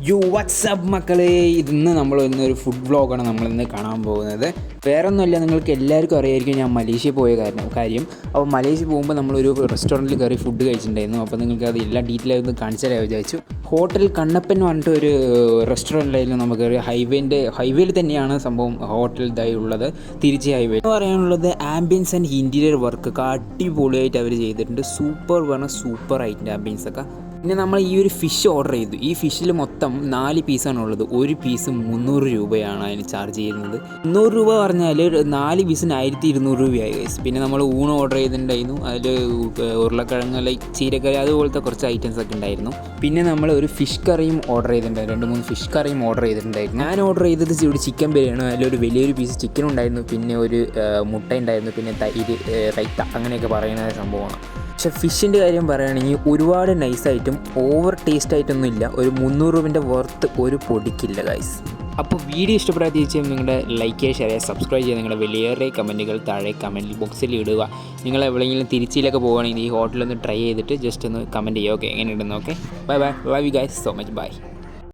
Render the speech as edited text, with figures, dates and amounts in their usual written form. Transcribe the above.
U WhatsApp മക്കളെ, ഇന്ന് നമ്മൾ ഇന്നൊരു ഫുഡ് വ്ളോഗാണ് നമ്മളിന്ന് കാണാൻ പോകുന്നത്. വേറെ ഒന്നുമില്ല, നിങ്ങൾക്ക് എല്ലാവർക്കും അറിയായിരിക്കും ഞാൻ മലേഷ്യ പോയ കാര്യം. അപ്പോൾ മലേഷ്യ പോകുമ്പോൾ നമ്മളൊരു റെസ്റ്റോറൻറ്റിൽ കയറി ഫുഡ് കഴിച്ചിട്ടുണ്ടായിരുന്നു. അപ്പോൾ നിങ്ങൾക്ക് അത് എല്ലാ ഡീറ്റെയിൽ ആയി ഒന്ന് കാണിച്ചു തരാൻ വിചാരിച്ചു. ഹോട്ടൽ കണ്ണപ്പൻ പറഞ്ഞിട്ട് ഒരു റെസ്റ്റോറൻറ്റിലായിരുന്നു നമുക്ക് ഹൈവേയിൽ തന്നെയാണ് സംഭവം ഹോട്ടൽ ഇതായി ഉള്ളത്. തിരിച്ച് ഹൈവേ എന്ന് പറയാനുള്ളത് ആംബിയൻസ് ആൻഡ് ഇൻറ്റീരിയർ വർക്കൊക്കെ അടിപൊളിയായിട്ട് അവർ ചെയ്തിട്ടുണ്ട്. സൂപ്പർ ആയിട്ടുണ്ട് ആംബിയൻസ് ഒക്കെ. പിന്നെ നമ്മൾ ഈ ഒരു ഫിഷ് ഓർഡർ ചെയ്തു. ഈ ഫിഷിൽ മൊത്തം 4 പീസാണുള്ളത്. ഒരു പീസ് 300 രൂപയാണ് അതിന് ചാർജ് ചെയ്യുന്നത്. 300 രൂപ പറഞ്ഞാൽ 4 പീസിന് 1200 രൂപയായി ഗൈസ്. പിന്നെ നമ്മൾ ഊണ് ഓർഡർ ചെയ്തിട്ടുണ്ടായിരുന്നു. അതിൽ ഉരുളക്കിഴങ്ങ് ലൈക്ക് ചീരക്കറി അതുപോലത്തെ കുറച്ച് ഐറ്റംസ് ഒക്കെ ഉണ്ടായിരുന്നു. പിന്നെ നമ്മൾ ഒരു ഫിഷ് കറിയും ഓർഡർ ചെയ്തിട്ടുണ്ടായിരുന്നു. 2-3 ഫിഷ് കറിയും ഓർഡർ ചെയ്തിട്ടുണ്ടായിരുന്നു. ഞാൻ ഓർഡർ ചെയ്തത് ഇവിടെ ചിക്കൻ ബിരിയാണി. അതിലൊരു വലിയൊരു പീസ് ചിക്കൻ ഉണ്ടായിരുന്നു. പിന്നെ ഒരു മുട്ട ഉണ്ടായിരുന്നു. പിന്നെ തൈര് റൈത്ത അങ്ങനെയൊക്കെ പറയുന്ന സംഭവമാണ്. പക്ഷേ ഫിഷിൻ്റെ കാര്യം പറയുകയാണെങ്കിൽ ഒരുപാട് നൈസായിട്ടും ഓവർ ടേസ്റ്റ് ആയിട്ടൊന്നും ഇല്ല. ഒരു 300 രൂപേൻ്റെ വർത്ത് ഒരു പൊടിക്കില്ല ഗൈസ്. അപ്പോൾ വീഡിയോ ഇഷ്ടപ്പെടാത്ത തീർച്ചയായും നിങ്ങളുടെ ലൈക്ക് ചെയ്യുക, ഷെയർ ചെയ്യുക, സബ്സ്ക്രൈബ് ചെയ്യുക. നിങ്ങളുടെ വലിയേറെ കമൻറ്റുകൾ താഴെ കമൻറ്റ് ബോക്സിൽ ഇടുക. നിങ്ങൾ എവിടെയെങ്കിലും തിരിച്ചിലൊക്കെ പോകുകയാണെങ്കിൽ ഈ ഹോട്ടലൊന്ന് ട്രൈ ചെയ്തിട്ട് ജസ്റ്റ് ഒന്ന് കമൻറ്റ് ചെയ്യുക. ഓക്കെ, എങ്ങനെയുണ്ടെന്ന്. Okay, bye. Love you guys so much. By.